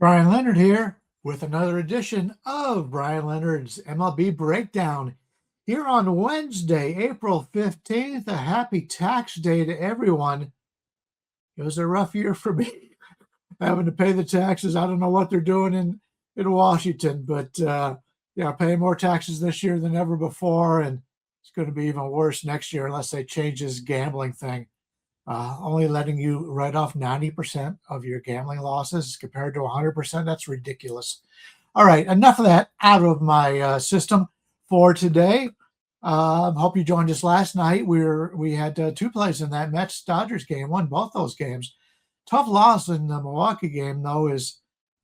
Bryan Leonard here with another edition of Bryan Leonard's MLB Breakdown here on Wednesday, April 15th. A happy tax day to everyone. It was a rough year for me having to pay the taxes. I don't know what they're doing in Washington, but paying more taxes this year than ever before, and it's going to be even worse next year unless they change this gambling thing. Only letting you write off 90% of your gambling losses compared to 100%. That's ridiculous. All right, enough of that out of my system for today. Hope you joined us last night. We had two plays in that Mets-Dodgers game, won both those games. Tough loss in the Milwaukee game, though, is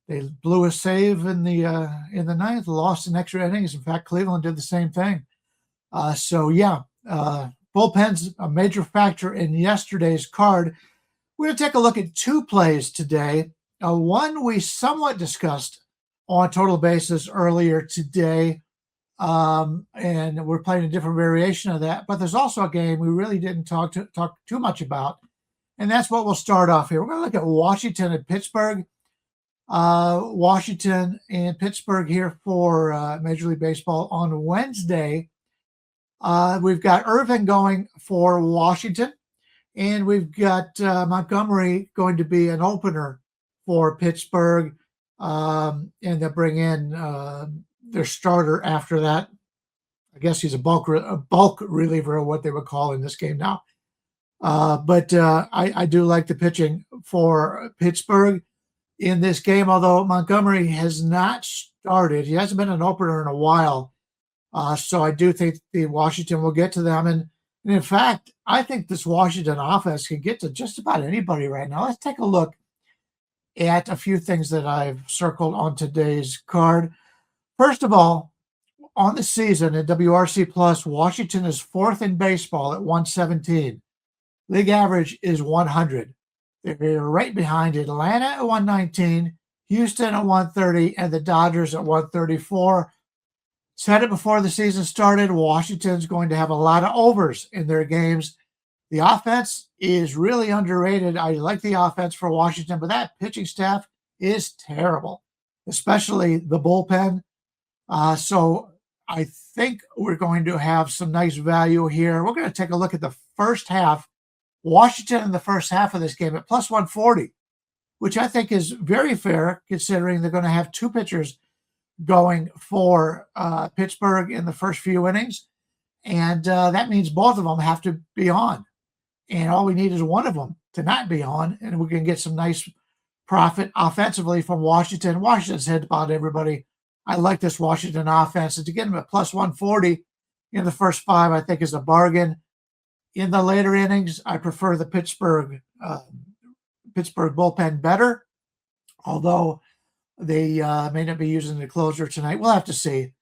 they blew a save in the ninth, lost in extra innings. In fact, Cleveland did the same thing. Bullpen's a major factor in yesterday's card. We're going to take a look at two plays today. One we somewhat discussed on total basis earlier today, and we're playing a different variation of that. But there's also a game we really didn't talk too much about, and that's what we'll start off here. We're going to look at Washington and Pittsburgh. Washington and Pittsburgh here for Major League Baseball on Wednesday. We've got Irvin going for Washington, and we've got Montgomery going to be an opener for Pittsburgh, and they'll bring in their starter after that. I guess he's a bulk reliever, or what they would call in this game now. But I do like the pitching for Pittsburgh in this game, although Montgomery has not started. He hasn't been an opener in a while. So I do think the Washington will get to them. And in fact, I think this Washington offense can get to just about anybody right now. Let's take a look at a few things that I've circled on today's card. First of all, on the season at WRC Plus, Washington is fourth in baseball at 117. League average is 100. They're right behind Atlanta at 119, Houston at 130, and the Dodgers at 134. Said it before the season started, Washington's going to have a lot of overs in their games. The offense is really underrated. I like the offense for Washington, but that pitching staff is terrible, especially the bullpen. So I think we're going to have some nice value here. We're going to take a look at the first half. Washington in the first half of this game at plus 140, which I think is very fair considering they're going to have two pitchers going for Pittsburgh in the first few innings. And that means both of them have to be on. And all we need is one of them to not be on, and we can get some nice profit offensively from Washington. Washington's hit about everybody. I like this Washington offense. And to get them at plus 140 in the first five, I think is a bargain. In the later innings, I prefer the Pittsburgh bullpen better, although they may not be using the closer tonight. We'll have to see.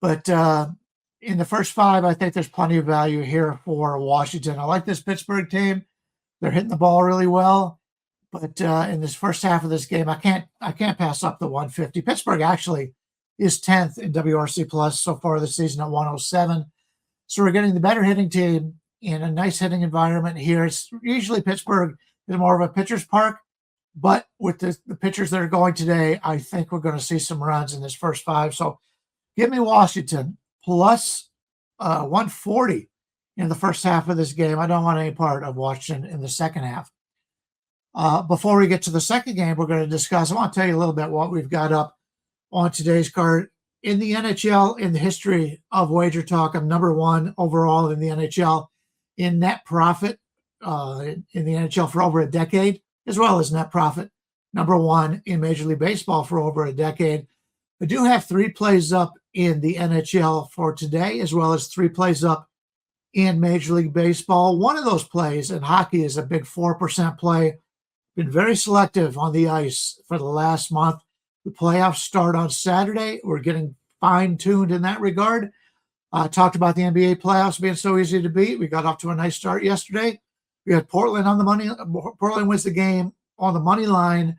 But in the first five, I think there's plenty of value here for Washington. I like this Pittsburgh team. They're hitting the ball really well. But in this first half of this game, I can't pass up the 150. Pittsburgh actually is 10th in WRC Plus so far this season at 107. So we're getting the better hitting team in a nice hitting environment here. It's usually Pittsburgh is more of a pitcher's park. But with the pitchers that are going today, I think we're going to see some runs in this first five. So give me Washington plus 140 in the first half of this game. I don't want any part of Washington in the second half. Before we get to the second game, we're going to discuss, I want to tell you a little bit what we've got up on today's card. In the NHL, in the history of Wager Talk, I'm number one overall in the NHL in net profit in the NHL for over a decade, as well as net profit, number one in Major League Baseball for over a decade. I do have three plays up in the NHL for today, as well as three plays up in Major League Baseball. One of those plays in hockey is a big 4% play. Been very selective on the ice for the last month. The playoffs start on Saturday. We're getting fine-tuned in that regard. Talked about the NBA playoffs being so easy to beat. We got off to a nice start yesterday. We had Portland on the money. Portland wins the game on the money line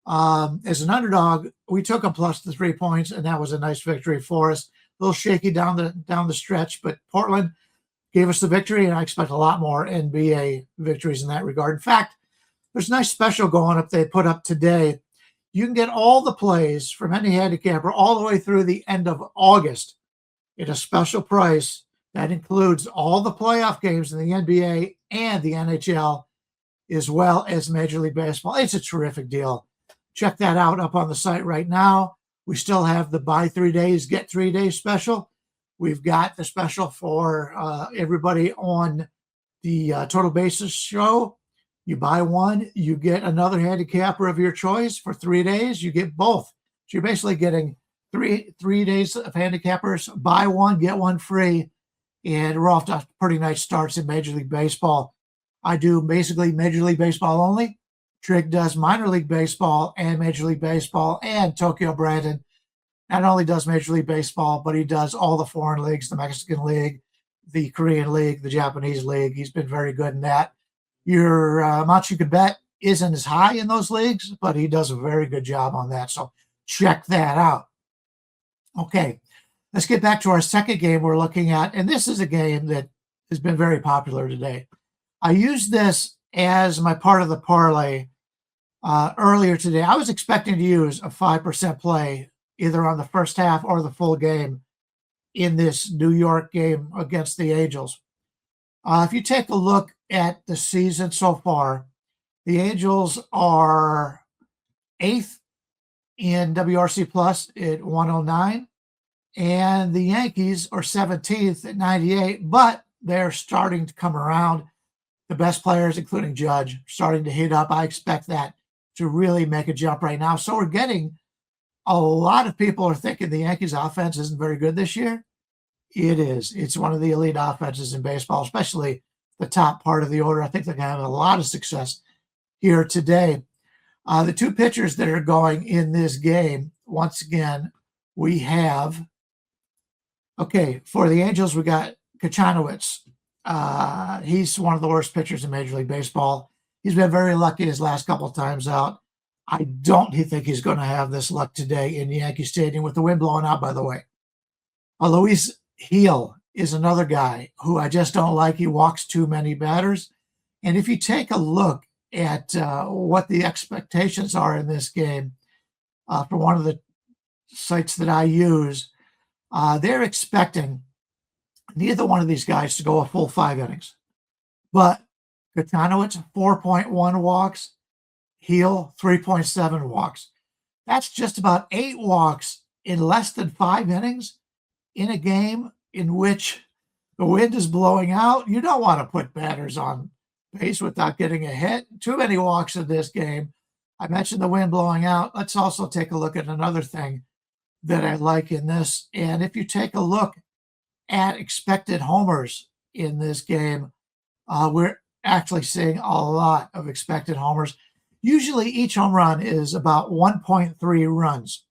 as an underdog. We took them plus the 3 points, and that was a nice victory for us. A little shaky down the stretch, but Portland gave us the victory, and I expect a lot more NBA victories in that regard. In fact, there's a nice special going up they put up today. You can get all the plays from any handicapper all the way through the end of August at a special price that includes all the playoff games in the NBA and the NHL, as well as Major League Baseball. It's a terrific deal. Check that out up on the site right now. We still have the buy 3 days, get 3 days special. We've got the special for everybody on the Total Basis show. You buy one, you get another handicapper of your choice for 3 days. You get both. So you're basically getting three days of handicappers. Buy one, get one free. And we're off to pretty nice starts in Major League Baseball. I do basically Major League Baseball only. Trig does minor league baseball and Major League Baseball, and Tokyo Brandon not only does Major League Baseball, but he does all the foreign leagues, the Mexican League, the Korean League, the Japanese League. He's been very good in that. Your amount you could bet isn't as high in those leagues, but he does a very good job on that. So check that out. Okay, let's get back to our second game we're looking at. And this is a game that has been very popular today. I used this as my part of the parlay earlier today. I was expecting to use a 5% play either on the first half or the full game in this New York game against the Angels. If you take a look at the season so far, the Angels are 8th in WRC Plus at 109, and the Yankees are 17th at 98, but they're starting to come around. The best players, including Judge, starting to heat up. I expect that to really make a jump right now. So we're getting a lot of people are thinking the Yankees offense isn't very good this year. It is. It's one of the elite offenses in baseball, especially the top part of the order. I think they're going to have a lot of success here today. The two pitchers that are going in this game, once again, we have, for the Angels, we got Kachanowicz. He's one of the worst pitchers in Major League Baseball. He's been very lucky his last couple of times out. I don't think he's going to have this luck today in Yankee Stadium with the wind blowing out, by the way. Luis Heel is another guy who I just don't like. He walks too many batters. And if you take a look at what the expectations are in this game for one of the sites that I use, they're expecting neither one of these guys to go a full 5 innings. But Kachanowicz, 4.1 walks. Heel, 3.7 walks. That's just about 8 walks in less than 5 innings in a game in which the wind is blowing out. You don't want to put batters on base without getting a hit. Too many walks in this game. I mentioned the wind blowing out. Let's also take a look at another thing that I like in this. And if you take a look at expected homers in this game, we're actually seeing a lot of expected homers. Usually each home run is about 1.3 runs.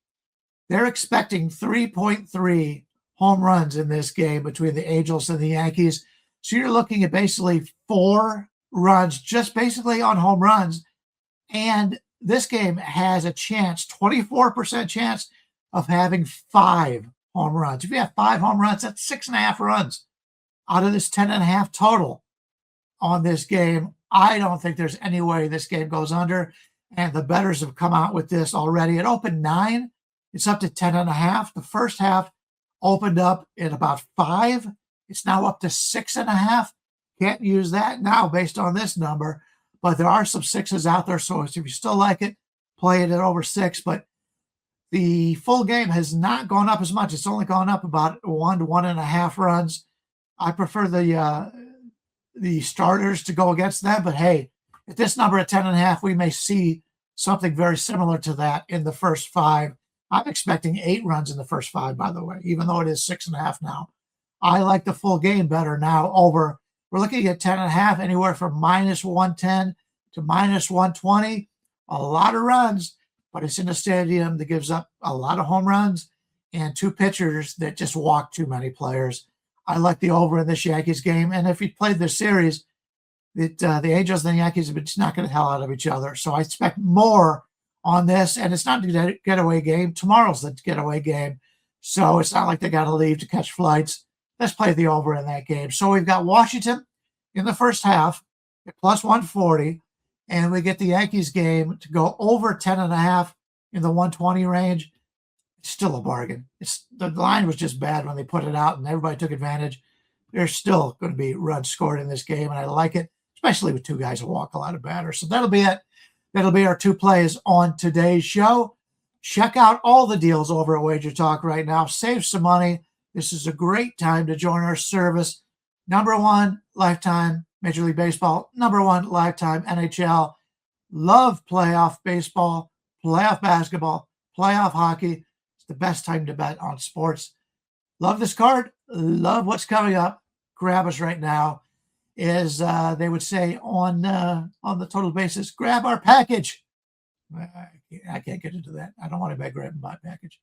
They're expecting 3.3 home runs in this game between the Angels and the Yankees. So you're looking at basically 4 runs just basically on home runs. And this game has a chance, 24% chance of having 5 home runs. If you have 5 home runs, that's 6.5 runs out of this 10.5 total on this game. I don't think there's any way this game goes under. And the bettors have come out with this already. It opened 9. It's up to 10.5. The first half opened up at about 5. It's now up to 6.5. Can't use that now based on this number, but there are some 6s out there. So if you still like it, play it at over 6. But the full game has not gone up as much. It's only gone up about 1 to 1.5 runs. I prefer the starters to go against them, but hey, at this number at 10.5, we may see something very similar to that in the first 5. I'm expecting 8 runs in the first 5, by the way, even though it is 6.5 now. I like the full game better now over. We're looking at 10.5, anywhere from -110 to -120. A lot of runs, but it's in a stadium that gives up a lot of home runs and 2 pitchers that just walk too many players. I like the over in this Yankees game. And if you played this series, the Angels and the Yankees have been knocking the hell out of each other. So I expect more on this. And it's not a getaway game. Tomorrow's the getaway game. So it's not like they got to leave to catch flights. Let's play the over in that game. So we've got Washington in the first half at +140. And we get the Yankees game to go over 10.5 in the 120 range, it's still a bargain. The line was just bad when they put it out and everybody took advantage. There's still going to be runs scored in this game, and I like it, especially with two guys who walk a lot of batters. So that'll be it. That'll be our two plays on today's show. Check out all the deals over at Wager Talk right now. Save some money. This is a great time to join our service. #1 lifetime Major League Baseball, #1 lifetime NHL. Love playoff baseball, playoff basketball, playoff hockey. It's the best time to bet on sports. Love this card. Love what's coming up. Grab us right now. As they would say on the total basis, grab our package. I can't get into that. I don't want to grab my package.